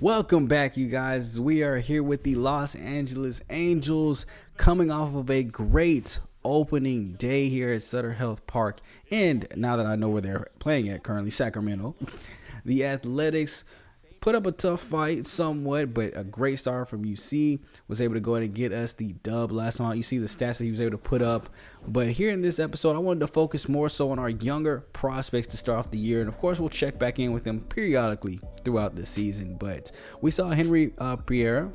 Welcome back, you guys. We are here with the Los Angeles Angels coming off of a great opening day here at Sutter Health Park. And now that I know where they're playing at currently, Sacramento, the Athletics put up a tough fight somewhat, but a great start from UC. Was able to go ahead and get us the dub last time out. You see the stats that he was able to put up. But here in this episode, I wanted to focus more so on our younger prospects to start off the year. And of course, we'll check back in with them periodically throughout the season. But we saw Henry Pierre,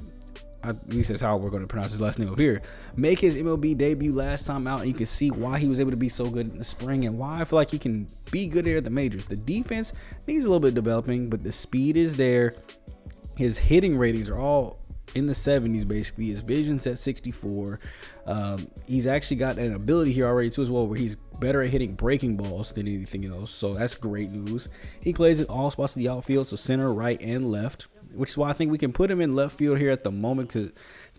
at least that's how we're going to pronounce his last name up here, make his MLB debut last time out. And you can see why he was able to be so good in the spring and why I feel like he can be good here at the majors. The defense needs a little bit developing, but the speed is there. His hitting ratings are all in the 70s basically. His vision's at 64. He's actually got an ability here already too as well, where he's better at hitting breaking balls than anything else, so that's great news. He plays at all spots of the outfield, so center, right, and left, which is why I think we can put him in left field here at the moment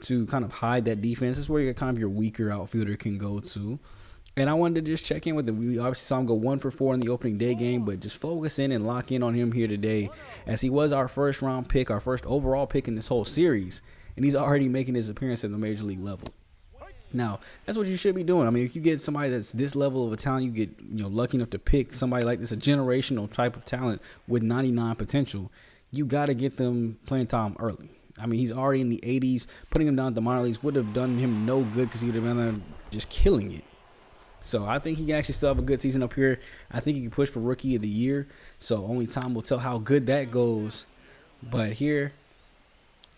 to kind of hide that defense. This is where your weaker outfielder can go to. And I wanted to just check in with him. We obviously saw him go 1 for 4 in the opening day game, but just focus in and lock in on him here today, as he was our first round pick, our first overall pick in this whole series, and he's already making his appearance at the major league level. Now, that's what you should be doing. I mean, if you get somebody that's this level of a talent, you get lucky enough to pick somebody like this, a generational type of talent with 99 potential, you got to get them playing time early. I mean, he's already in the 80s. Putting him down at the minor leagues would have done him no good because he would have been there just killing it. So I think he can actually still have a good season up here. I think he can push for Rookie of the Year. So only time will tell how good that goes. But here,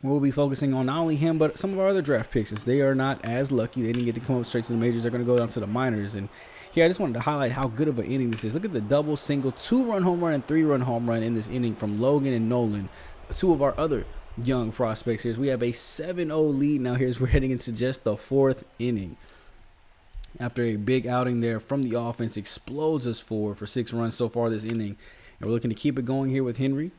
we'll be focusing on not only him, but some of our other draft picks, since they are not as lucky. They didn't get to come up straight to the majors. They're going to go down to the minors. And here, I just wanted to highlight how good of an inning this is. Look at the double, single, 2-run home run, and 3-run home run in this inning from Logan and Nolan, two of our other young prospects here. We have a 7-0 lead now here as we're heading into just the 4th inning. After a big outing there from the offense, explodes us for 6 runs so far this inning. And we're looking to keep it going here with Henry.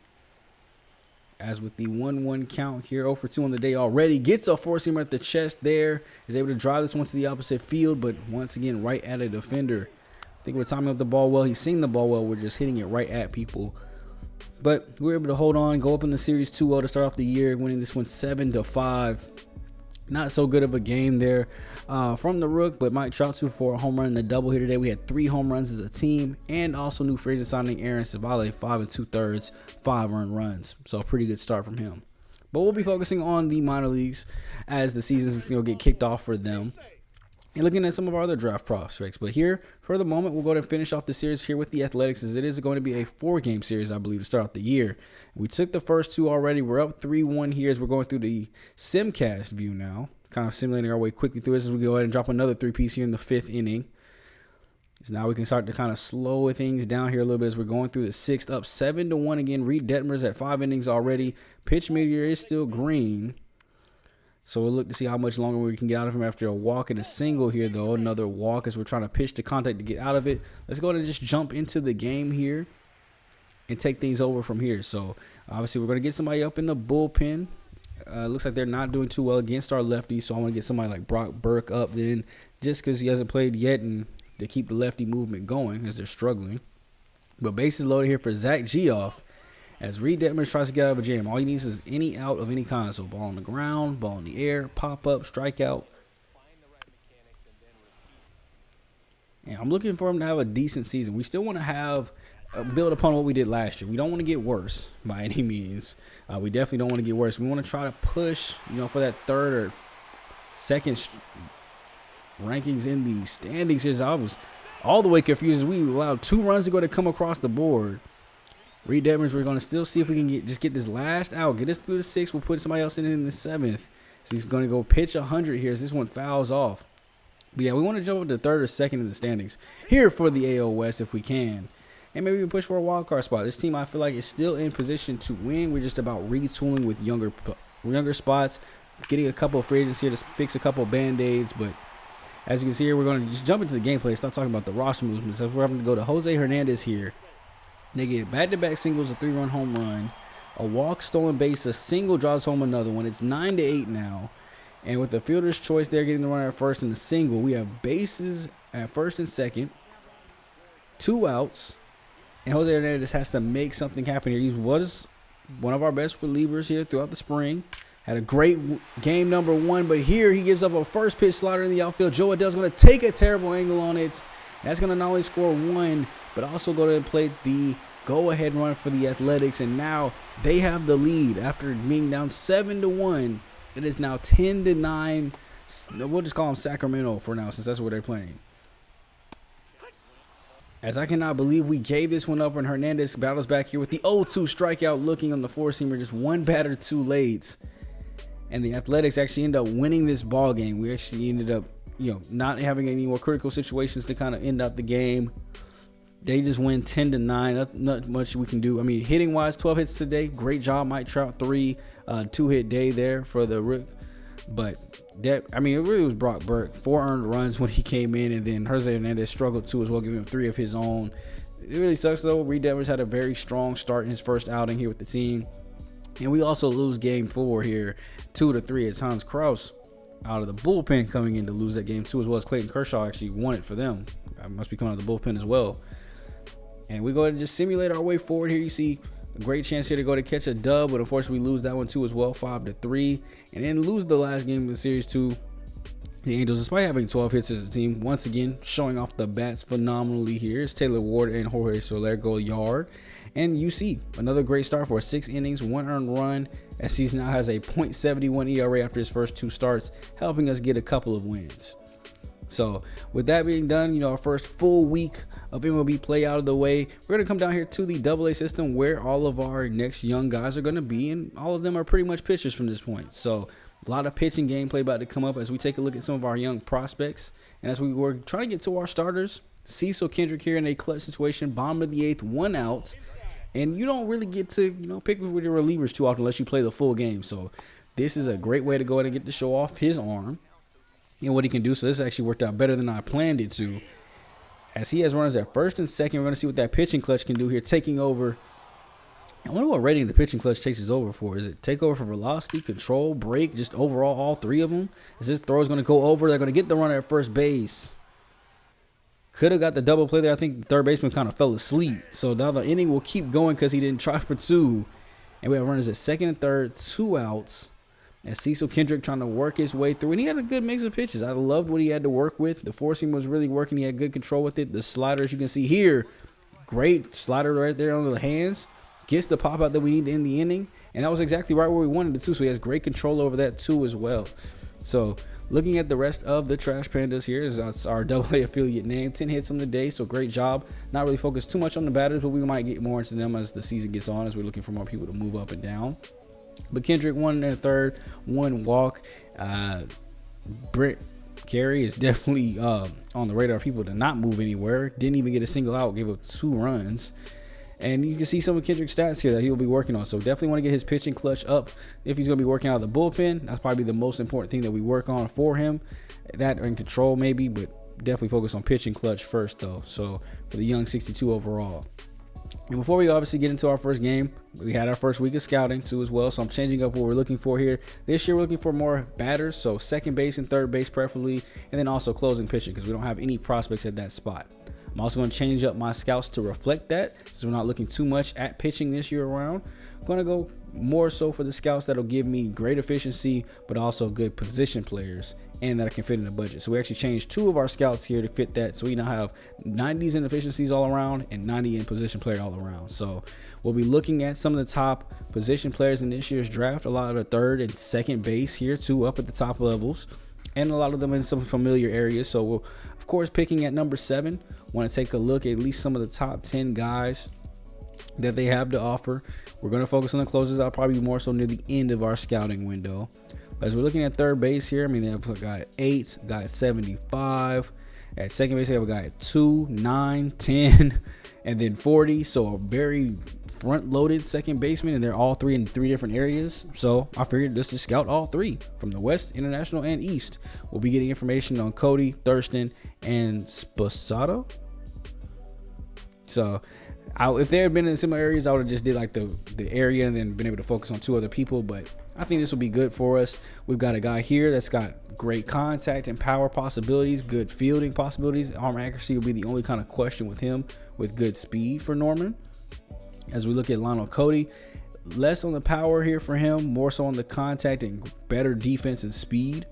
As with the 1-1 count here, 0 for 2 on the day already. Gets a 4-seamer at the chest there. Is able to drive this one to the opposite field, but once again, right at a defender. I think we're timing up the ball well. He's seen the ball well. We're just hitting it right at people. But we're able to hold on, go up in the series 2-0 to start off the year, winning this one 7-5. Not so good of a game there from the Rook, but Mike Trout for a home run and a double here today. We had 3 home runs as a team, and also new free agent signing Aaron Civale, 5 2/3, 5 earned runs. So a pretty good start from him. But we'll be focusing on the minor leagues as the seasons get kicked off for them, and looking at some of our other draft prospects. But here, for the moment, we'll go ahead and finish off the series here with the Athletics, as it is going to be a 4-game series, I believe, to start out the year. We took the first 2 already. We're up 3-1 here as we're going through the Simcast view now, kind of simulating our way quickly through this as we go ahead and drop another 3-piece here in the 5th inning. So now we can start to kind of slow things down here a little bit as we're going through the 6th, up 7-1 again. Reed Detmer's at 5 innings already. Pitch meteor is still green. So we'll look to see how much longer we can get out of him after a walk and a single here, though. Another walk as we're trying to pitch to contact to get out of it. Let's go ahead and just jump into the game here and take things over from here. So obviously we're going to get somebody up in the bullpen. Looks like they're not doing too well against our lefty, so I want to get somebody like Brock Burke up then, just because he hasn't played yet, and to keep the lefty movement going as they're struggling. But bases loaded here for Zach Geoff as Reed Detmer tries to get out of a jam. All he needs is any out of any kind. So ball on the ground, ball in the air, pop up, strikeout. And I'm looking for him to have a decent season. We still want to have build upon what we did last year. We don't want to get worse by any means. We definitely don't want to get worse. We want to try to push, for that 3rd or 2nd rankings in the standings. Here, I was all the way confused. We allowed 2 runs to come across the board. Reed Detmers, we're going to still see if we can get this last out. Get us through the 6th. We'll put somebody else in the 7th. So he's going to go pitch 100 here as this one fouls off. But yeah, we want to jump up to 3rd or 2nd in the standings here for the AL West if we can. And maybe even push for a wild card spot. This team, I feel like, is still in position to win. We're just about retooling with younger spots, getting a couple of free agents here to fix a couple of Band-Aids. But as you can see here, we're going to just jump into the gameplay. Stop talking about the roster movements. So we're having to go to Jose Hernandez here. They get back-to-back singles, a 3-run home run, a walk, stolen base, a single drives home another one. It's 9-8 now. And with the fielder's choice there, getting the runner at first and the single, we have bases at 1st and 2nd, 2 outs, and Jose Hernandez has to make something happen here. He was one of our best relievers here throughout the spring. Had a great game number 1, but here he gives up a first pitch slider in the outfield. Joe Adell's going to take a terrible angle on it. That's going to not only score 1, but also go to play the go-ahead run for the Athletics, and now they have the lead after being down 7-1. It is now 10-9. We'll just call them Sacramento for now, since that's where they're playing. As I cannot believe we gave this one up, and Hernandez battles back here with the 0-2 strikeout, looking on the four-seamer, just one batter too late. And the Athletics actually end up winning this ball game. We actually ended up, not having any more critical situations to kind of end up the game. They just win 10-9. Not much we can do. I mean, hitting wise, 12 hits today. Great job, Mike Trout. 2-hit day there for the Rook. But it really was Brock Burke. 4 earned runs when he came in, and then Jose Hernandez struggled too as well, giving him 3 of his own. It really sucks though. Reed Devers had a very strong start in his first outing here with the team. And we also lose game 4 here, 2-3. It's Hans Kraus out of the bullpen coming in to lose that game too, as well as Clayton Kershaw actually won it for them. I must be coming out of the bullpen as well. And we go ahead and just simulate our way forward here. You see a great chance here to go to catch a dub, but unfortunately we lose that one too as well, 5-3. And then lose the last game of the series to the Angels, despite having 12 hits as a team. Once again, showing off the bats phenomenally here. It's Taylor Ward and Jorge Soler go yard. And you see another great start for 6 innings, 1 earned run, as he now has a .71 ERA after his first 2 starts, helping us get a couple of wins. So with that being done, our first full week of MLB play out of the way, we're going to come down here to the AA system where all of our next young guys are going to be, and all of them are pretty much pitchers from this point. So a lot of pitching gameplay about to come up as we take a look at some of our young prospects. And as we were trying to get to our starters, Cecil Kendrick here in a clutch situation, bottom of the 8th, 1 out. And you don't really get to, pick with your relievers too often unless you play the full game. So this is a great way to go ahead and get to show off his arm and what he can do. So this actually worked out better than I planned it to. As he has runners at first and second, we're going to see what that pitching clutch can do here, taking over. I wonder what rating the pitching clutch takes us over for. Is it take over for velocity, control, break, just overall all 3 of them? Is this throw is going to go over? They're going to get the runner at first base. Could have got the double play there. I think the third baseman kind of fell asleep. So now the inning will keep going because he didn't try for 2. And we have runners at second and third, 2 outs. And Cecil Kendrick trying to work his way through. And he had a good mix of pitches. I loved what he had to work with. The four-seam was really working. He had good control with it. The slider, as you can see here, great slider right there under the hands. Gets the pop out that we need to end the inning. And that was exactly right where we wanted it to. So he has great control over that too as well. So looking at the rest of the Trash Pandas here is our AA affiliate name. 10 hits on the day, so great job. Not really focused too much on the batters, but we might get more into them as the season gets on, as we're looking for more people to move up and down. But Kendrick 1 and 3rd, 1 walk. Brett Carey is definitely on the radar of people to not move anywhere. Didn't even get a single out, gave up 2 runs. And you can see some of Kendrick's stats here that he'll be working on. So definitely want to get his pitching clutch up. If he's going to be working out of the bullpen, that's probably the most important thing that we work on for him. That and control maybe, but definitely focus on pitching clutch first though. So for the young 62 overall. And before we obviously get into our first game, we had our first week of scouting too as well. So I'm changing up what we're looking for here. This year we're looking for more batters. So second base and third base preferably. And then also closing pitching because we don't have any prospects at that spot. I'm also going to change up my scouts to reflect that, since we're not looking too much at pitching this year around. I'm going to go more so for the scouts that'll give me great efficiency, but also good position players, and that I can fit in the budget. So we actually changed 2 of our scouts here to fit that. So we now have 90s in efficiencies all around and 90 in position player all around. So we'll be looking at some of the top position players in this year's draft. A lot of the third and second base here too, up at the top levels, and a lot of them in some familiar areas. So we'll, of course, picking at number 7, want to take a look at least some of the top 10 guys that they have to offer. We're going to focus on the closers. I'll probably be more so near the end of our scouting window. But as we're looking at third base here, they have a guy at 8, a guy at 75. At second base, they have a guy at 2, 9, 10, and then 40. So a very front-loaded second baseman, and they're all 3 in 3 different areas. So I figured let's just scout all 3 from the West, International, and East. We'll be getting information on Cody, Thurston, and Sposado. So if they had been in similar areas, I would have just did like the area and then been able to focus on 2 other people. But I think this will be good for us. We've got a guy here that's got great contact and power possibilities, good fielding possibilities. Arm accuracy will be the only kind of question with him, with good speed for Norman. As we look at Lionel Cody, less on the power here for him, more so on the contact and better defense and speed,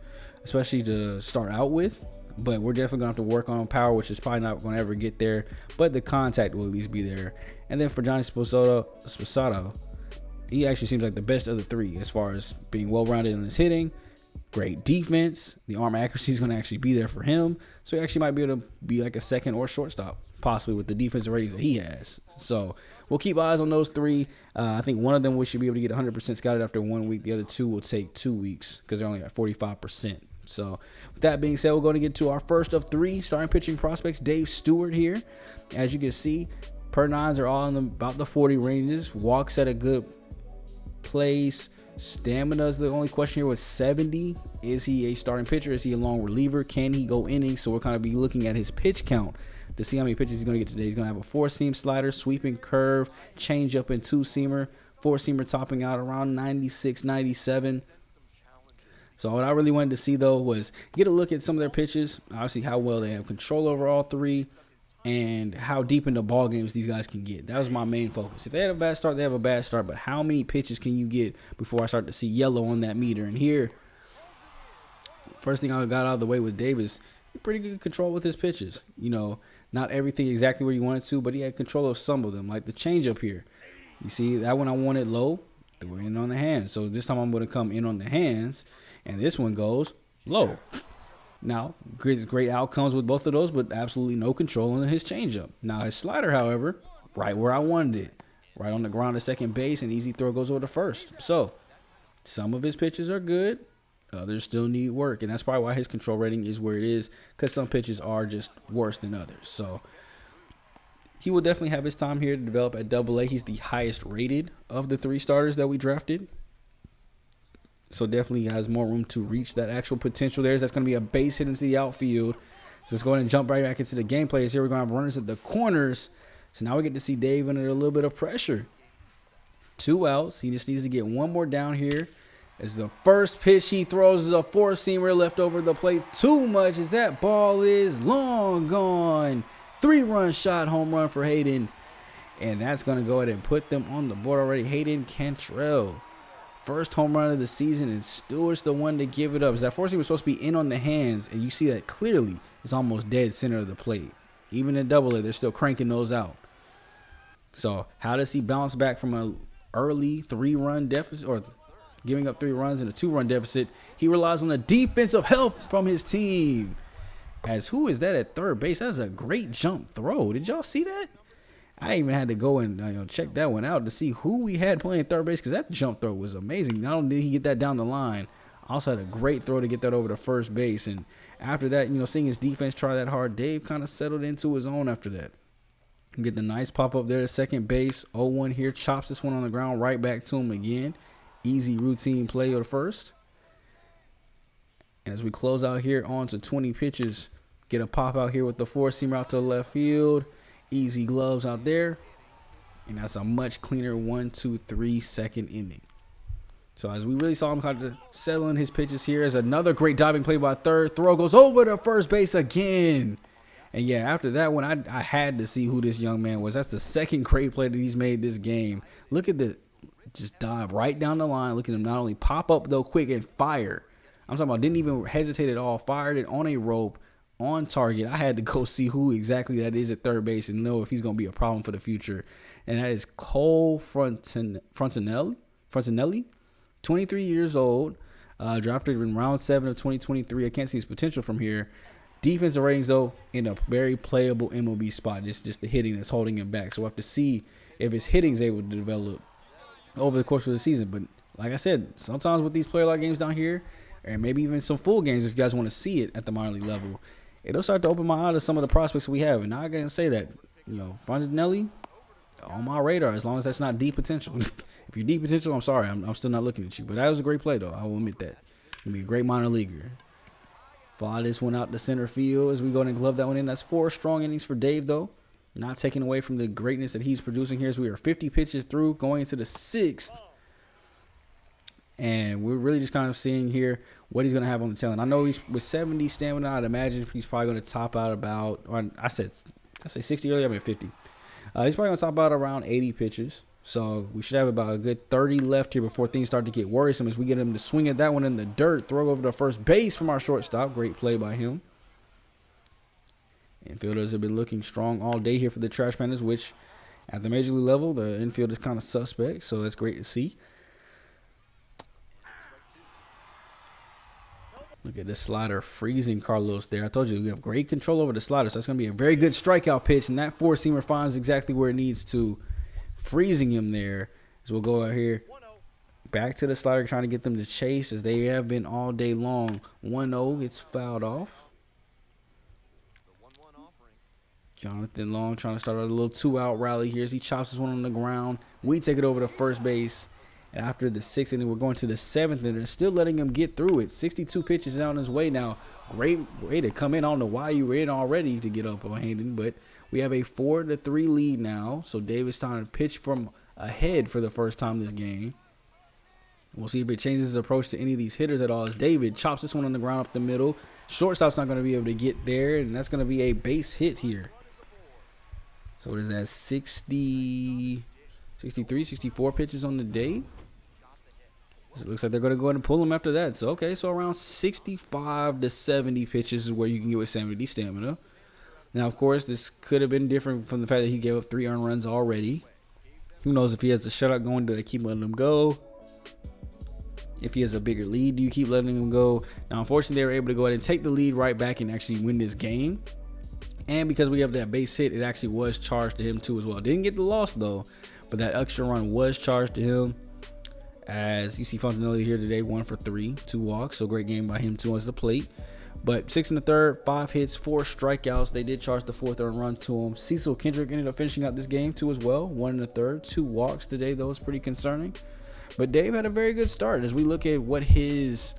especially to start out with. But we're definitely going to have to work on power, which is probably not going to ever get there. But the contact will at least be there. And then for Johnny Sposado, he actually seems like the best of the three as far as being well-rounded in his hitting. Great defense. The arm accuracy is going to actually be there for him. So he actually might be able to be like a second or shortstop, possibly with the defensive ratings that he has. So we'll keep eyes on those three. I think one of them we should be able to get 100% scouted after 1 week. The other two will take 2 weeks because they're only at 45%. So with that being said, we're going to get to our first of three starting pitching prospects. Dave Stewart here. As you can see, per nines are all in about the 40 ranges. Walks at a good place. Stamina is the only question here with 70. Is he a starting pitcher? Is he a long reliever? Can he go innings? So we're kind of be looking at his pitch count to see how many pitches he's going to get today. He's going to have a four-seam slider, sweeping curve, change-up, and two-seamer. Four-seamer topping out around 96, 97. So what I really wanted to see, though, was get a look at some of their pitches, obviously how well they have control over all three, and how deep into ball games these guys can get. That was my main focus. If they had a bad start, they have a bad start, but how many pitches can you get before I start to see yellow on that meter? And here, first thing I got out of the way with Dave is pretty good control with his pitches. You know, not everything exactly where you wanted to, but he had control of some of them, like the changeup here. You see, that one I wanted low, threw it in on the hands. So this time I'm going to come in on the hands. And this one goes low. Now, great outcomes with both of those, but absolutely no control on his changeup. Now, his slider, however, right where I wanted it. Right on the ground at second base, and easy throw goes over to first. So, some of his pitches are good. Others still need work, and that's probably why his control rating is where it is, because some pitches are just worse than others. So, he will definitely have his time here to develop at AA. He's the highest rated of the three starters that we drafted. So definitely has more room to reach that actual potential there. That's going to be a base hit into the outfield. So let's go ahead and jump right back into the gameplay. Here we're going to have runners at the corners. So now we get to see Dave under a little bit of pressure. 2 outs. He just needs to get one more down here. As the first pitch he throws is a four-seamer left over the plate. Too much as that ball is long gone. 3-run shot, home run for Hayden. And that's going to go ahead and put them on the board already. Hayden Cantrell. First home run of the season, and Stewart's the one to give it up. As that four-seamer was supposed to be in on the hands, and you see that clearly it's almost dead center of the plate. Even in AA, they're still cranking those out. So how does he bounce back from an early 3-run deficit, or giving up 3 runs and a 2-run deficit? He relies on the defensive help from his team. As who is that at third base? That's a great jump throw. Did y'all see that? I even had to go and check that one out to see who we had playing third base, because that jump throw was amazing. Not only did he get that down the line, also had a great throw to get that over to first base. And after that, seeing his defense try that hard, Dave kind of settled into his own after that. Get the nice pop up there to second base. 0-1 here, chops this one on the ground, right back to him again. Easy routine play to first. And as we close out here on to 20 pitches, get a pop out here with the four-seamer out to the left field. Easy gloves out there. And that's a much cleaner 1-2-3 second inning. So as we really saw him kind of settle in his pitches here, is another great diving play by third. Throw goes over to first base again. And yeah, after that one, I had to see who this young man was. That's the second great play that he's made this game. Look at the just dive right down the line. Look at him not only pop up though quick and fire. I'm talking about didn't even hesitate at all. Fired it on a rope. On target. I had to go see who exactly that is at third base and know if he's going to be a problem for the future. And that is Cole Frontinelli, 23 years old, drafted in round 7 of 2023. I can't see his potential from here. Defensive ratings, though, in a very playable MLB spot. It's just the hitting that's holding him back. So we'll have to see if his hitting is able to develop over the course of the season. But like I said, sometimes with these player-like games down here, and maybe even some full games if you guys want to see it at the minor league level, it'll start to open my eye to some of the prospects we have. And now I can say that, Fontanelli on my radar as long as that's not deep potential. If you're deep potential, I'm sorry. I'm still not looking at you. But that was a great play, though. I will admit that. He'll be a great minor leaguer. Fly this one out to center field as we go and glove that one in. That's 4 strong innings for Dave, though. Not taking away from the greatness that he's producing here as we are 50 pitches through, going into the 6th. And we're really just kind of seeing here what he's going to have on the tail end. I know he's with 70 stamina. I'd imagine he's probably going to top out about, or I say 60 earlier, I meant 50. He's probably going to top out around 80 pitches. So we should have about a good 30 left here before things start to get worrisome as we get him to swing at that one in the dirt, throw over to first base from our shortstop. Great play by him. Infielders have been looking strong all day here for the Trash Pandas, which at the major league level, the infield is kind of suspect, so that's great to see. Look at this slider freezing Carlos there. I told you we have great control over the slider, so that's going to be a very good strikeout pitch, and that four-seamer finds exactly where it needs to, freezing him there. So we'll go out here back to the slider, trying to get them to chase as they have been all day long. 1-0 gets fouled off. Jonathan Long trying to start a little two-out rally here as he chops this one on the ground. We take it over to first base. And after the 6th inning, we're going to the 7th, and they're still letting him get through it. 62 pitches on his way now. Great way to come in. I don't know why you were in already to get up on Hayden, but we have a 4-3 lead now. So Davis trying to pitch from ahead for the first time this game. We'll see if it changes his approach to any of these hitters at all as David chops this one on the ground up the middle. Shortstop's not going to be able to get there, and that's going to be a base hit here. So what is that, 63, 64 pitches on the day? So it looks like they're going to go ahead and pull him after that. So, okay, so around 65 to 70 pitches is where you can get with 70 stamina. Now, of course, this could have been different from the fact that he gave up 3 earned runs already. Who knows if he has a shutout going, do they keep letting him go? If he has a bigger lead, do you keep letting him go? Now, unfortunately, they were able to go ahead and take the lead right back and actually win this game. And because we have that base hit, it actually was charged to him too as well. Didn't get the loss though, but that extra run was charged to him. As you see Fontanelli here today, 1 for 3, 2 walks. So great game by him too as the plate. But 6 1/3, 5 hits, 4 strikeouts. They did charge the 4th earned run to him. Cecil Kendrick ended up finishing out this game too as well. 1 1/3, 2 walks today. That was pretty concerning. But Dave had a very good start as we look at what his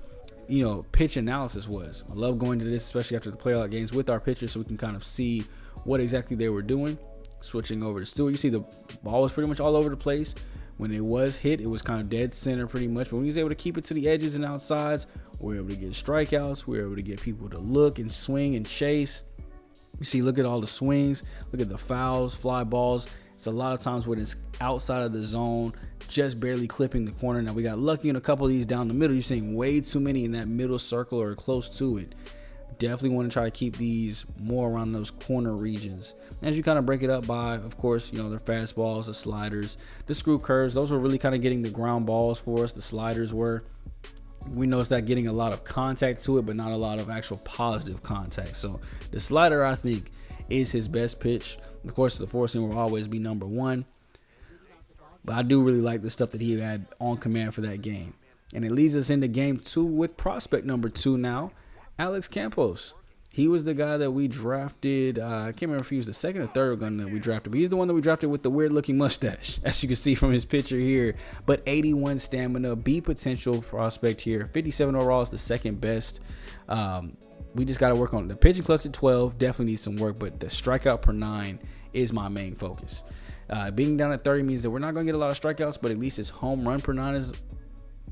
pitch analysis was. I love going to this, especially after the playoff games with our pitchers, so we can kind of see what exactly they were doing. Switching over to Stewart, you see the ball was pretty much all over the place. When it was hit, it was kind of dead center pretty much. But when he was able to keep it to the edges and outsides, we were able to get strikeouts. We were able to get people to look and swing and chase. You see, look at all the swings. Look at the fouls, fly balls. It's a lot of times when it's outside of the zone, just barely clipping the corner. Now, we got lucky in a couple of these down the middle. You're seeing way too many in that middle circle or close to it. Definitely want to try to keep these more around those corner regions. As you kind of break it up by, of course, their fastballs, the sliders, the screw curves. Those were really kind of getting the ground balls for us. The sliders were. We noticed that getting a lot of contact to it, but not a lot of actual positive contact. So the slider, I think, is his best pitch. Of course, the four-seam will always be number 1. But I do really like the stuff that he had on command for that game. And it leads us into game 2 with prospect number 2 now, Alex Campos. He was the guy that we drafted. I can't remember if he was the second or third gun that we drafted, but he's the one that we drafted with the weird-looking mustache, as you can see from his picture here. But 81 stamina, B potential prospect here. 57 overall is the second best. We just got to work on it. The pitching cluster 12 definitely needs some work, but the strikeout per 9 is my main focus. Being down at 30 means that we're not going to get a lot of strikeouts, but at least his home run per 9 is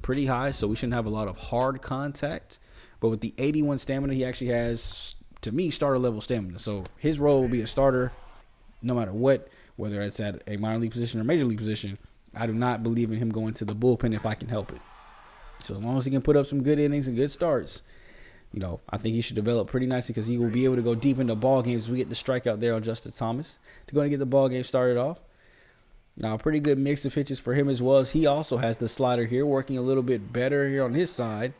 pretty high, so we shouldn't have a lot of hard contact. But with the 81 stamina, he actually has, to me, starter level stamina. So his role will be a starter no matter what, whether it's at a minor league position or major league position. I do not believe in him going to the bullpen if I can help it. So as long as he can put up some good innings and good starts, I think he should develop pretty nicely because he will be able to go deep into ball games. We get the strikeout there on Justin Thomas to go and get the ball game started off. Now, a pretty good mix of pitches for him as well as he also has the slider here, working a little bit better here on his side,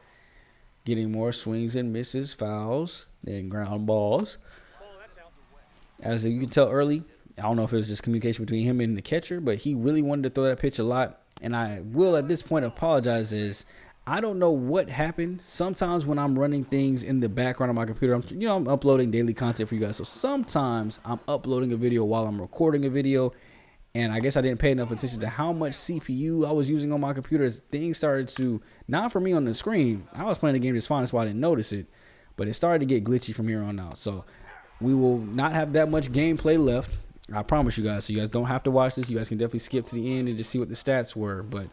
getting more swings and misses, fouls, and ground balls. As you can tell early, I don't know if it was just communication between him and the catcher, but he really wanted to throw that pitch a lot. And I will at this point apologize as I don't know what happened. Sometimes when I'm running things in the background of my computer, I'm uploading daily content for you guys. So sometimes I'm uploading a video while I'm recording a video. And I guess I didn't pay enough attention to how much CPU I was using on my computer as things started to, not for me on the screen. I was playing the game just fine, that's why I didn't notice it. But it started to get glitchy from here on out. So we will not have that much gameplay left. I promise you guys. So you guys don't have to watch this. You guys can definitely skip to the end and just see what the stats were. But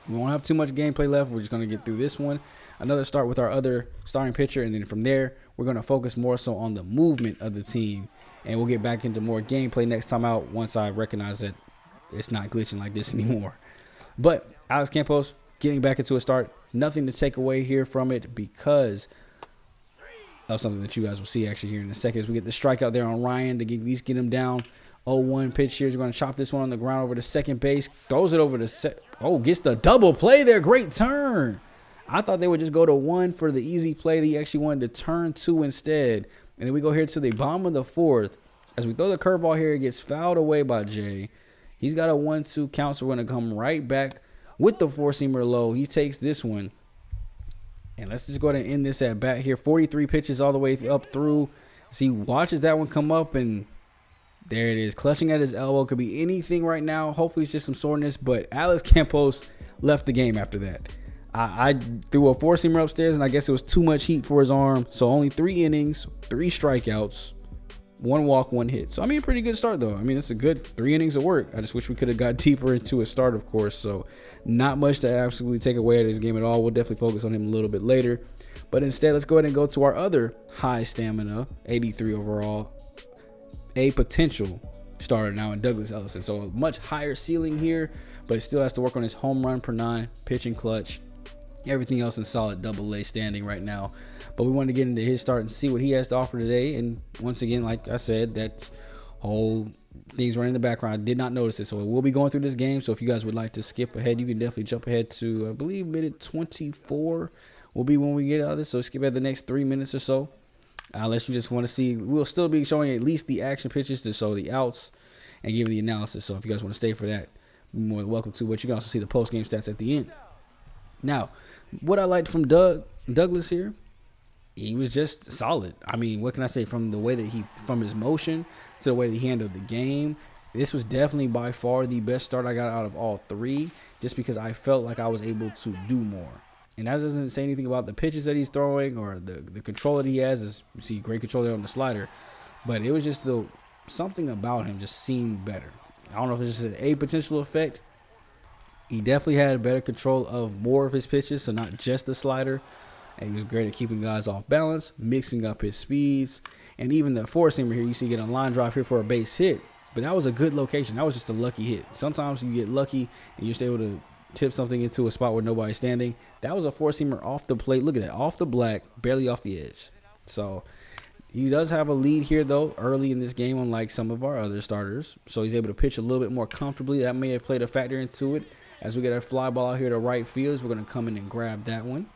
we won't have too much gameplay left. We're just going to get through this one. Another start with our other starting pitcher. And then from there, we're going to focus more so on the movement of the team. And we'll get back into more gameplay next time out once I recognize that it's not glitching like this anymore. But Alex Campos getting back into a start. Nothing to take away here from it because of something that you guys will see actually here in a second. As we get the strikeout there on Ryan to at least get him down. 0-1 pitch here. We're going to chop this one on the ground over to second base. Throws it over to gets the double play there. Great turn. I thought they would just go to 1 for the easy play. He actually wanted to turn 2 instead. And then we go here to the bottom of the 4th. As we throw the curveball here, it gets fouled away by Jay. He's got a 1-2 count, so we're going to come right back with the 4-seamer low. He takes this one. And let's just go ahead and end this at bat here. 43 pitches all the way up through. So he watches that one come up, and there it is. Clutching at his elbow. Could be anything right now. Hopefully it's just some soreness. But Alex Campos left the game after that. I threw a 4-seamer upstairs, and I guess it was too much heat for his arm. So only 3 innings, 3 strikeouts, 1 walk, 1 hit. So, I mean, a pretty good start, though. I mean, it's a good 3 innings of work. I just wish we could have got deeper into a start, of course. So, not much to absolutely take away at his game at all. We'll definitely focus on him a little bit later. But instead, let's go ahead and go to our other high stamina, 83 overall, a potential starter now in Douglas Ellison. So, a much higher ceiling here, but still has to work on his home run per 9, pitching clutch. Everything else in solid AA standing right now. But we wanted to get into his start and see what he has to offer today. And once again, like I said, that whole thing's running in the background. I did not notice it. So we'll be going through this game. So if you guys would like to skip ahead, you can definitely jump ahead to, I believe, minute 24 will be when we get out of this. So skip ahead the next 3 minutes or so. Unless you just want to see, we'll still be showing at least the action pitches to show the outs and giving the analysis. So if you guys want to stay for that, you're more than welcome to. But you can also see the post-game stats at the end. Now, what I liked from Douglas here, he was just solid. I mean, what can I say? From the way that from his motion to the way that he handled the game, this was definitely by far the best start I got out of all 3, just because I felt like I was able to do more. And that doesn't say anything about the pitches that he's throwing or the control that he has. As you see, great control there on the slider. But it was just something about him just seemed better. I don't know if it's just a potential effect. He definitely had better control of more of his pitches, so not just the slider. And he was great at keeping guys off balance, mixing up his speeds. And even the 4-seamer here, you see get a line drive here for a base hit. But that was a good location. That was just a lucky hit. Sometimes you get lucky and you're just able to tip something into a spot where nobody's standing. That was a 4-seamer off the plate. Look at that, off the black, barely off the edge. So he does have a lead here, though, early in this game, unlike some of our other starters. So he's able to pitch a little bit more comfortably. That may have played a factor into it. As we get our fly ball out here to right field, we're going to come in and grab that one.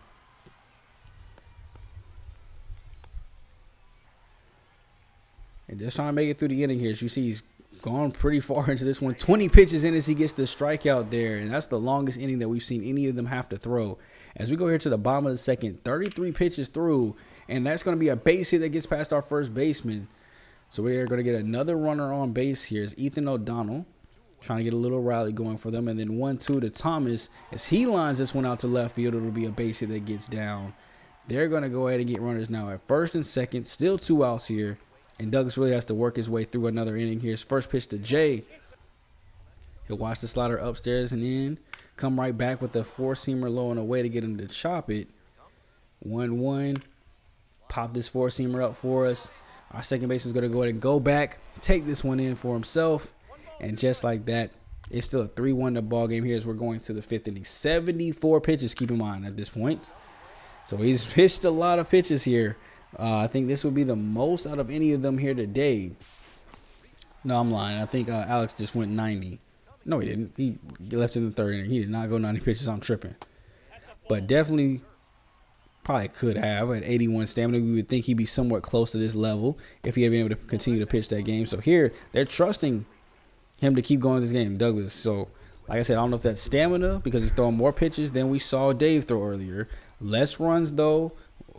And just trying to make it through the inning here. As you see, he's gone pretty far into this one. 20 pitches in as he gets the strikeout there. And that's the longest inning that we've seen any of them have to throw. As we go here to the bottom of the second, 33 pitches through. And that's going to be a base hit that gets past our first baseman. So we're going to get another runner on base here. It's Ethan O'Donnell. Trying to get a little rally going for them. And then 1-2 to Thomas. As he lines this one out to left field, it'll be a base hit that gets down. They're going to go ahead and get runners now at first and second. Still 2 outs here. And Douglas really has to work his way through another inning here. His first pitch to Jay. He'll watch the slider upstairs and in. Come right back with a 4-seamer low and a way to get him to chop it. 1-1. Pop this 4-seamer up for us. Our second baseman's going to go ahead and go back. Take this one in for himself. And just like that, it's still a 3-1 to ball game here as we're going to the 5th inning. 74 pitches, keep in mind, at this point. So he's pitched a lot of pitches here. I think this will be the most out of any of them here today. No, I'm lying. I think Alex just went 90. No, he didn't. He left in the 3rd inning. He did not go 90 pitches. I'm tripping. But definitely probably could have at 81 stamina. We would think he'd be somewhat close to this level if he had been able to continue to pitch that game. So here, they're trusting him to keep going this game, Douglas. So, like I said, I don't know if that's stamina because he's throwing more pitches than we saw Dave throw earlier. Less runs, though,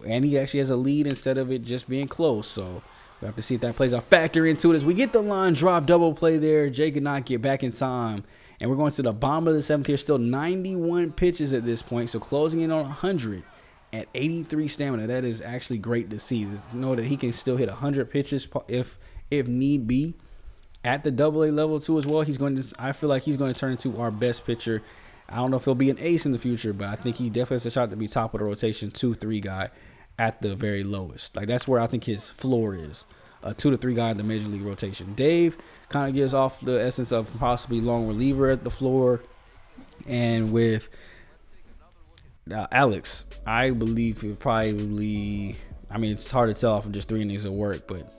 and he actually has a lead instead of it just being close. So, we have to see if that plays a factor into it. As we get the line drop double play there, Jay could not get back in time. And we're going to the bottom of the 7th here. Still 91 pitches at this point. So, closing in on 100 at 83 stamina. That is actually great to see. To know that he can still hit 100 pitches if need be. At the AA level too as well, I feel like he's going to turn into our best pitcher. I don't know if he'll be an ace in the future, but I think he definitely has a shot to be top of the rotation 2-3 guy at the very lowest. Like that's where I think his floor is. a 2 to 3 guy in the major league rotation. Dave kind of gives off the essence of possibly long reliever at the floor. And with Alex, I believe he'll probably, I mean, it's hard to tell off of just 3 innings of work, but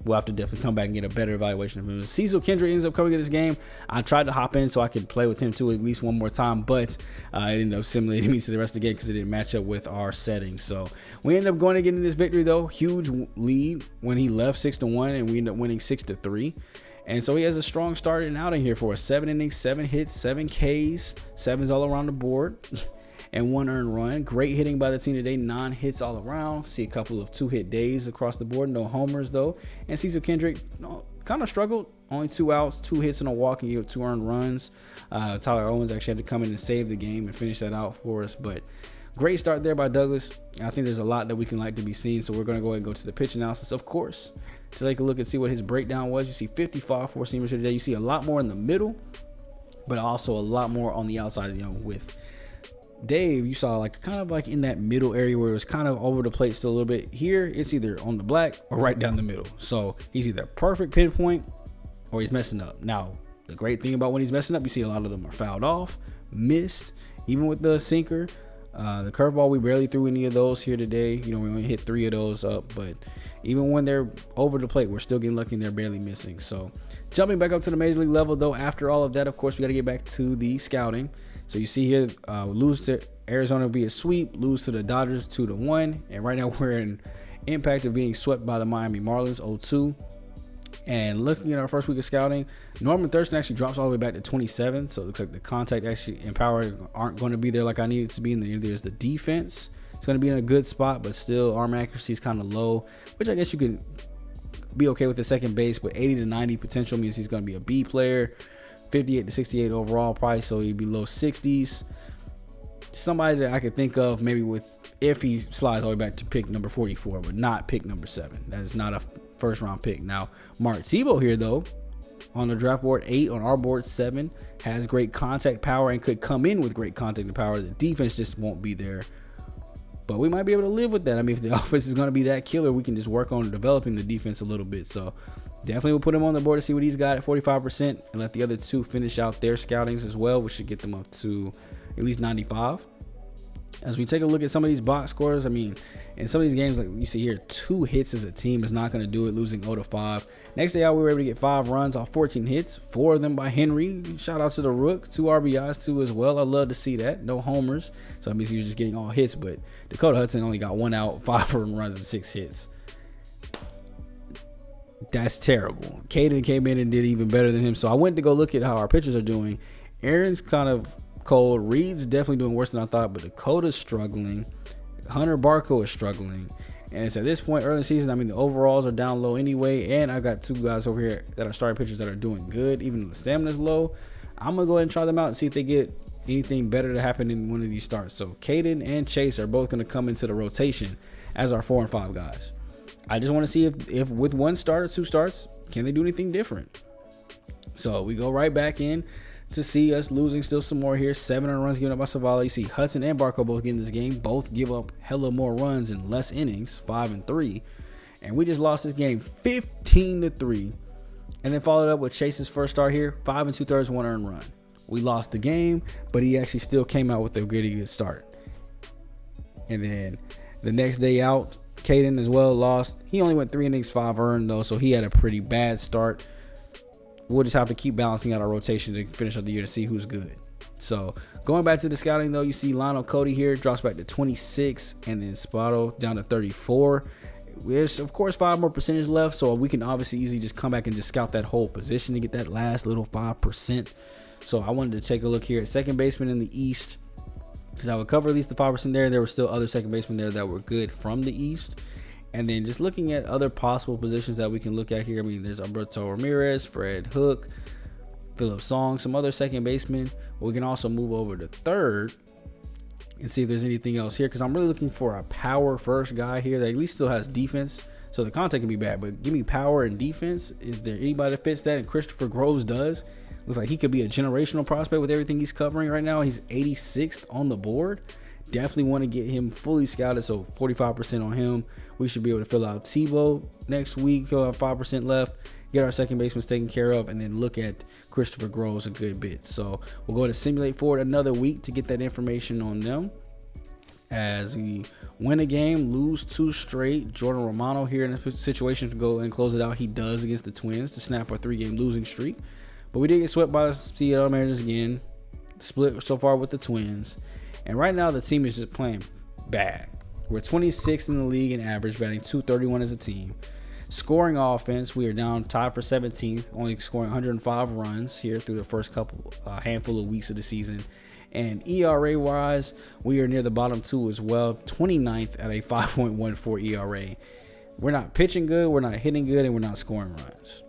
we'll have to definitely come back and get a better evaluation of him. Cecil Kendrick ends up coming in this game. I tried to hop in so I could play with him too at least one more time, but it ended up assimilating me to the rest of the game because it didn't match up with our settings. So we ended up going to getting this victory though. Huge lead when he left 6-1, and we ended up winning 6-3. And so he has a strong start and outing here for us. 7 innings, 7 hits, 7 Ks, 7s all around the board. And 1 earned run. Great hitting by the team today. 9 hits all around. See a couple of 2-hit days across the board. No homers though. And Cecil Kendrick kind of struggled. Only 2 outs, 2 hits and a walk, and gave up 2 earned runs. Tyler Owens actually had to come in and save the game and finish that out for us. But great start there by Douglas. I think there's a lot that we can like to be seen. So we're going to go ahead and go to the pitch analysis, of course, to take a look and see what his breakdown was. You see 55 four-seamers here today. You see a lot more in the middle, but also a lot more on the outside, with Dave, you saw like kind of like in that middle area where it was kind of over the plate still a little bit. Here, it's either on the black or right down the middle. So he's either perfect pinpoint or he's messing up. Now, the great thing about when he's messing up, you see a lot of them are fouled off, missed, even with the sinker. The curveball, we barely threw any of those here today. We only hit 3 of those up, but even when they're over the plate, we're still getting lucky and they're barely missing. So jumping back up to the major league level though, after all of that, of course, we got to get back to the scouting. So you see here, lose to Arizona via sweep, lose to the Dodgers 2-1. And right now we're in impact of being swept by the Miami Marlins 0-2. And looking at our first week of scouting, Norman Thurston actually drops all the way back to 27. So it looks like the contact actually and power aren't going to be there like I need it to be. And then there's the defense. It's going to be in a good spot, but still arm accuracy is kind of low, which I guess you can be okay with the second base. But 80 to 90 potential means he's going to be a B player. 58 to 68 overall price, so he'd be low 60s. Somebody that I could think of maybe with if he slides all the way back to pick number 44, but not pick number 7. That is not a first round pick. Now, Mark Tebow here though, on the draft board 8, on our board 7, has great contact power and could come in with great contact power. The defense just won't be there, but we might be able to live with that. I mean, if the offense is going to be that killer, we can just work on developing the defense a little bit. So definitely we'll put him on the board to see what he's got at 45% and let the other 2 finish out their scoutings as well, which should get them up to at least 95. As we take a look at some of these box scores, I mean, in some of these games, like you see here, 2 hits as a team is not going to do it, losing 0-5. Next day out, we were able to get 5 runs off 14 hits, 4 of them by Henry. Shout out to the Rook, 2 RBIs too as well. I love to see that. No homers. So that means he was just getting all hits, but Dakota Hudson only got 1 out, 5 earned runs and 6 hits. That's terrible. Caden came in and did even better than him. So I went to go look at how our pitchers are doing. Aaron's kind of cold. Reed's definitely doing worse than I thought, but Dakota's struggling. Hunter Barco is struggling. And it's at this point early in the season, I mean, the overalls are down low anyway. And I got 2 guys over here that are starting pitchers that are doing good, even though the stamina's low. I'm going to go ahead and try them out and see if they get anything better to happen in one of these starts. So Caden and Chase are both going to come into the rotation as our 4 and 5 guys. I just want to see if with 1 start or 2 starts, can they do anything different? So we go right back in to see us losing still some more here. 7 earned runs given up by Savala. You see Hudson and Barco both get in this game. Both give up hella more runs in less innings, 5 and 3. And we just lost this game 15-3. And then followed up with Chase's first start here, 5 2/3, 1 earned run. We lost the game, but he actually still came out with a pretty good start. And then the next day out, Caden as well lost. He only went 3 innings, 5 earned though, so he had a pretty bad start. We'll just have to keep balancing out our rotation to finish out the year to see who's good. So going back to the scouting though, you see Lionel Cody here drops back to 26, and then Squadda down to 34. There's of course 5 more percentage left, so we can obviously easily just come back and just scout that whole position to get that last little 5%. So I wanted to take a look here at second baseman in the East, because I would cover at least the 5% there. There were still other second basemen there that were good from the East. And then just looking at other possible positions that we can look at here. I mean, there's Alberto Ramirez, Fred Hook, Philip Song, some other second basemen. We can also move over to third and see if there's anything else here, because I'm really looking for a power first guy here that at least still has defense. So the contact can be bad, but give me power and defense. Is there anybody that fits that? And Christopher Groves does. Looks like he could be a generational prospect with everything he's covering right now. He's 86th on the board. definitely want to get him fully scouted, so 45% on him. We should be able to fill out Tebow next week. He'll have 5% left. Get our second baseman taken care of, and then look at Christopher Groves a good bit. So we'll go to simulate forward another week to get that information on them. As we win a game, lose 2 straight. Jordan Romano here in a situation to go and close it out. He does against the Twins to snap our 3-game losing streak. But we did get swept by the Seattle Mariners again. Split so far with the Twins. And right now the team is just playing bad. We're 26th in the league in average, batting .231 as a team. Scoring offense, we are down tied for 17th, only scoring 105 runs here through the first handful of weeks of the season. And ERA wise, we are near the bottom 2 as well, 29th at a 5.14 ERA. We're not pitching good, we're not hitting good, and we're not scoring runs.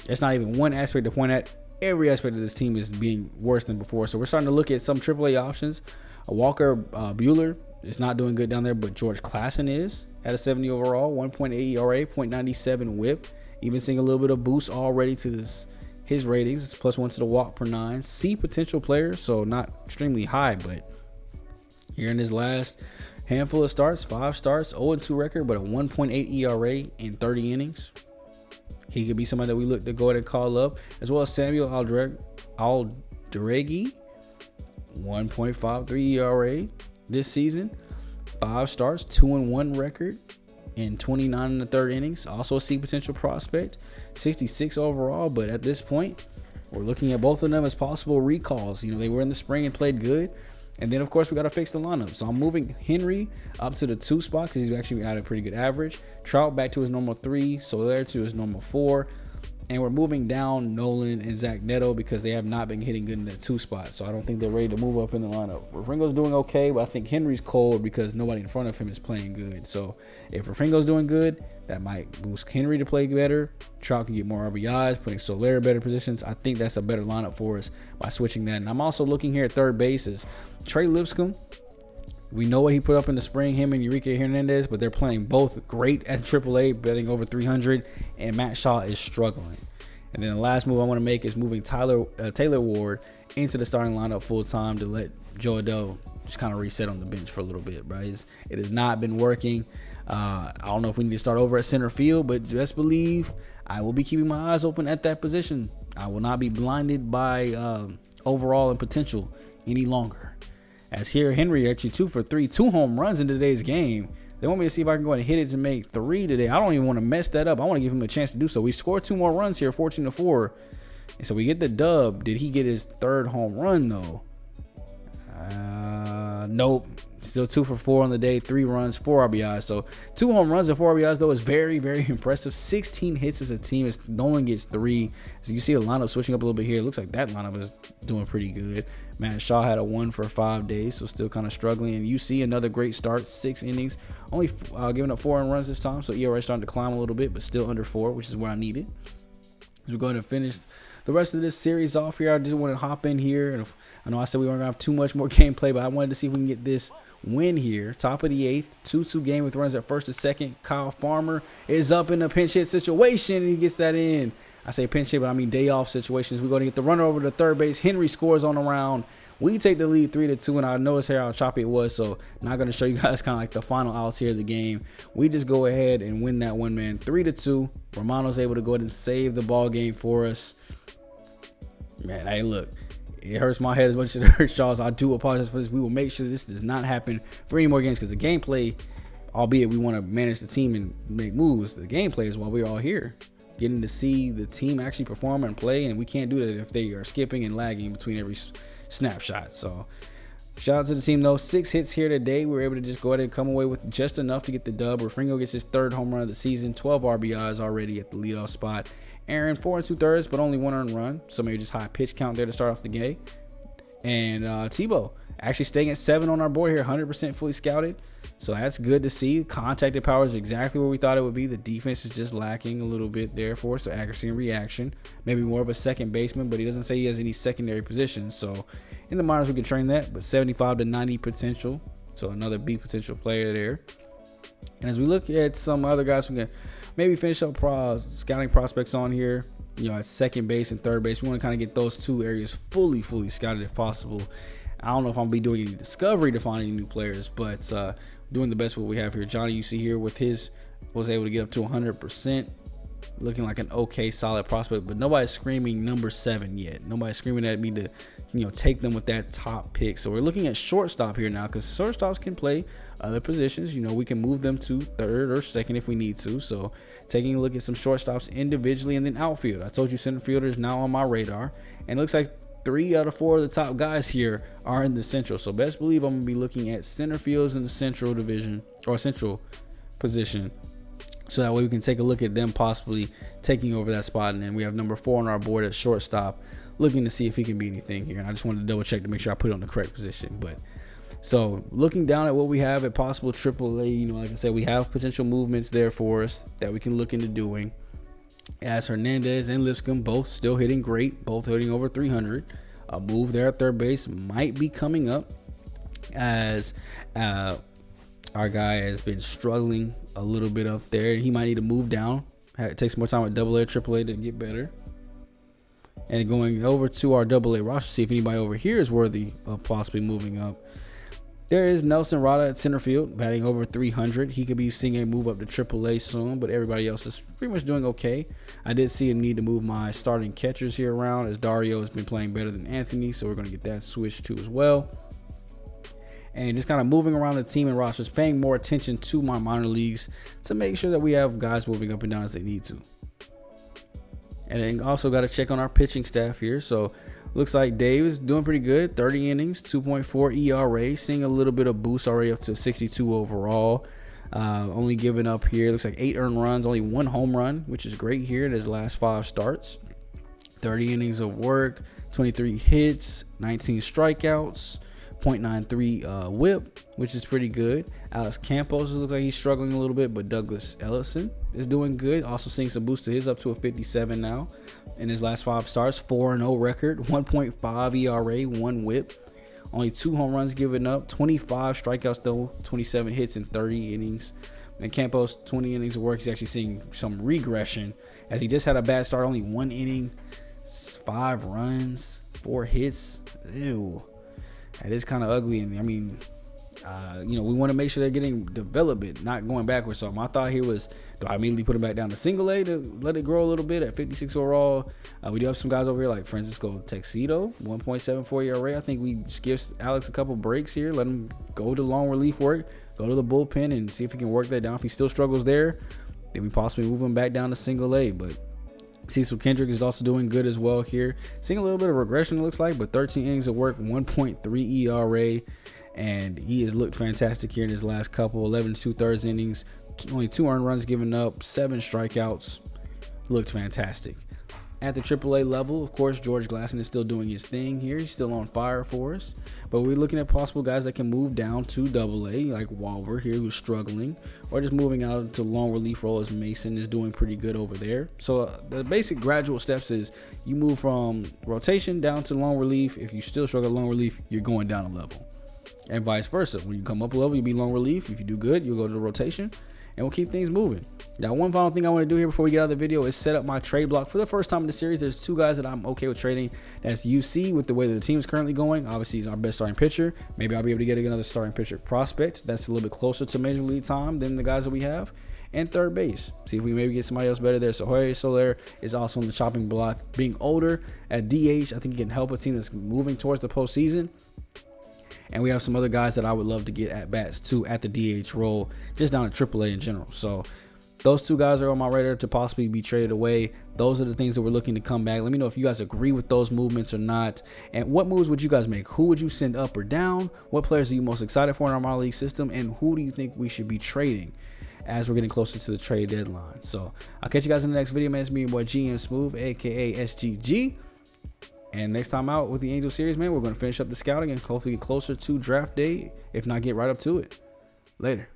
It's not even one aspect to point at. Every aspect of this team is being worse than before. So we're starting to look at some AAA options. Walker Buehler is not doing good down there, but George Klassen is at a 70 overall, 1.8 ERA, .97 whip. Even seeing a little bit of boost already to his ratings. It's +1 to the walk per 9. C potential player, so not extremely high, but here in his last handful of starts, 5 starts, 0-2 record, but a 1.8 ERA in 30 innings. He could be somebody that we look to go ahead and call up, as well as Samuel Alderegi, 1.53 ERA this season, 5 starts, 2-1 record in 29 in the 3rd innings. Also a C potential prospect, 66 overall, but at this point, we're looking at both of them as possible recalls. You know, they were in the spring and played good. And then, of course, we got to fix the lineup. So I'm moving Henry up to the 2 spot because he's actually got a pretty good average. Trout back to his normal 3. Soler to his normal 4. And we're moving down Nolan and Zach Neto because they have not been hitting good in that 2 spot. So I don't think they're ready to move up in the lineup. Refringo's doing okay, but I think Henry's cold because nobody in front of him is playing good. So if Refringo's doing good, that might boost Henry to play better. Trout can get more RBIs, putting Soler in better positions. I think that's a better lineup for us by switching that. And I'm also looking here at third bases. Trey Lipscomb, we know what he put up in the spring, him and Enrique Hernandez, but they're playing both great at AAA, betting over 300, and Matt Shaw is struggling. And then the last move I want to make is moving Taylor Ward into the starting lineup full time to let Joe Adell just kind of reset on the bench for a little bit, right? It has not been working. I don't know if we need to start over at center field, but just believe I will be keeping my eyes open at that position. I will not be blinded by overall and potential any longer. As here, Henry actually 2 for 3, 2 home runs in today's game. They want me to see if I can go ahead and hit it to make 3 today. I don't even want to mess that up. I want to give him a chance to do so. We scored 2 more runs here, 14-4. And so we get the dub. Did he get his 3rd home run, though? Nope. Still 2 for 4 on the day, 3 runs, 4 RBIs. So 2 home runs and 4 RBIs, though, is very, very impressive. 16 hits as a team. No one gets 3. So you see the lineup switching up a little bit here. It looks like that lineup is doing pretty good. Matt Shaw had a 1 for 5 days, so still kind of struggling. And you see another great start, 6 innings. Only giving up 4 runs this time, so ERA starting to climb a little bit, but still under 4, which is where I need it. So we're going to finish the rest of this series off here. I just want to hop in here. And I know I said we weren't going to have too much more gameplay, but I wanted to see if we can get this win here. Top of the 8th, 2-2 game with runs at first and second. Kyle Farmer is up in a pinch hit situation, and he gets that in. I say pinch hit, but I mean day off situations. We're going to get the runner over to third base. Henry scores on the round. We take the lead 3-2, and I noticed here how choppy it was, so not going to show you guys kind of like the final outs here of the game. We just go ahead and win that one, man. 3-2. Romano's able to go ahead and save the ball game for us. Man, hey, look, it hurts my head as much as it hurts y'all's. I do apologize for this. We will make sure this does not happen for any more games because the gameplay, albeit we want to manage the team and make moves, the gameplay is while we're all here. Getting to see the team actually perform and play, and we can't do that if they are skipping and lagging between every snapshot. So shout out to the team though. 6 hits here today. We were able to just go ahead and come away with just enough to get the dub. Refringo gets his 3rd home run of the season, 12 RBIs already at the leadoff spot. Aaron 4 2/3, but only 1 earned run, so maybe just high pitch count there to start off the game. And Tebow actually staying at 7 on our board here, 100% fully scouted, so that's good to see. Contacted power is exactly where we thought it would be. The defense is just lacking a little bit there for us, so accuracy and reaction. Maybe more of a second baseman, but he doesn't say he has any secondary positions, so in the minors we can train that. But 75 to 90 potential, so another B potential player there. And as we look at some other guys, we can maybe finish up scouting prospects on here, you know, at second base and third base. We want to kind of get those 2 areas fully scouted if possible. I don't know if I'm gonna be doing any discovery to find any new players, but doing the best what we have here. Johnny, you see here with his, was able to get up to 100%, looking like an okay solid prospect, but nobody's screaming number 7 yet. Nobody's screaming at me to, take them with that top pick. So we're looking at shortstop here now, because shortstops can play other positions. We can move them to 3rd or 2nd if we need to. So taking a look at some shortstops individually, and then outfield. I told you center fielder is now on my radar, and it looks like 3 out of 4 of the top guys here are in the central. So best believe I'm gonna be looking at center fields in the central division or central position, so that way we can take a look at them possibly taking over that spot. And then we have number 4 on our board at shortstop, looking to see if he can be anything here. And I just wanted to double check to make sure I put it on the correct position. But so looking down at what we have at possible AAA, like I said, we have potential movements there for us that we can look into doing. As Hernandez and Lipscomb both still hitting great, both hitting over 300. A move there at third base might be coming up, as our guy has been struggling a little bit up there. He might need to move down. It takes more time at AA, AAA to get better. And going over to our AA roster, see if anybody over here is worthy of possibly moving up. There is Nelson Rada at center field, batting over 300. He could be seeing a move up to AAA soon, but everybody else is pretty much doing okay. I did see a need to move my starting catchers here around, as Dario has been playing better than Anthony, so we're going to get that switched too as well. And just kind of moving around the team and rosters, paying more attention to my minor leagues to make sure that we have guys moving up and down as they need to. And then also got to check on our pitching staff here. So looks like Dave is doing pretty good. 30 innings, 2.4 ERA, seeing a little bit of boost already up to 62 overall. Only giving up here, looks like 8 earned runs, only 1 home run, which is great here in his last 5 starts. 30 innings of work, 23 hits, 19 strikeouts, .93 whip, which is pretty good. Alex Campos looks like he's struggling a little bit, but Douglas Ellison is doing good. Also seeing some boost to his, up to a 57 now in his last 5 starts. 4-0 record, 1.5 ERA, 1 whip, only 2 home runs given up, 25 strikeouts though, 27 hits in 30 innings. And Campos, 20 innings of work. He's actually seeing some regression, as he just had a bad start, only 1 inning, 5 runs, 4 hits. Ew. That is kind of ugly, and I mean, we want to make sure they're getting development, not going backwards. So my thought here was, do I immediately put him back down to single A to let it grow a little bit at 56 overall? We do have some guys over here like Francisco Texedo, 1.74 ERA. I think we just give Alex a couple breaks here, let him go to long relief work, go to the bullpen, and see if he can work that down. If he still struggles there, then we possibly move him back down to single A. But Cecil Kendrick is also doing good as well here. Seeing a little bit of regression, it looks like, but 13 innings of work, 1.3 ERA, and he has looked fantastic here in his last couple. 11 2/3 innings, only 2 earned runs given up, 7 strikeouts. Looked fantastic. At the AAA level, of course, George Glasson is still doing his thing here. He's still on fire for us. But we're looking at possible guys that can move down to AA, like Walver here, who's struggling, or just moving out to long relief role, as Mason is doing pretty good over there. So the basic gradual steps is you move from rotation down to long relief. If you still struggle at long relief, you're going down a level, and vice versa. When you come up a level, you'll be long relief. If you do good, you'll go to the rotation, and we'll keep things moving. Now, one final thing I want to do here before we get out of the video is set up my trade block. For the first time in the series, there's 2 guys that I'm okay with trading. That's UC, with the way that the team is currently going. Obviously, he's our best starting pitcher. Maybe I'll be able to get another starting pitcher prospect that's a little bit closer to major league time than the guys that we have. And third base, see if we maybe get somebody else better there. So Jorge Soler is also on the chopping block. Being older at DH, I think he can help a team that's moving towards the postseason. And we have some other guys that I would love to get at bats too at the DH role, just down at AAA in general. So those 2 guys are on my radar to possibly be traded away. Those are the things that we're looking to come back. Let me know if you guys agree with those movements or not. And what moves would you guys make? Who would you send up or down? What players are you most excited for in our minor league system? And who do you think we should be trading as we're getting closer to the trade deadline? So I'll catch you guys in the next video, man. It's me, your boy GM Smooth, aka SGG. And next time out with the Angel series, man, we're going to finish up the scouting and hopefully get closer to draft day, if not get right up to it. Later.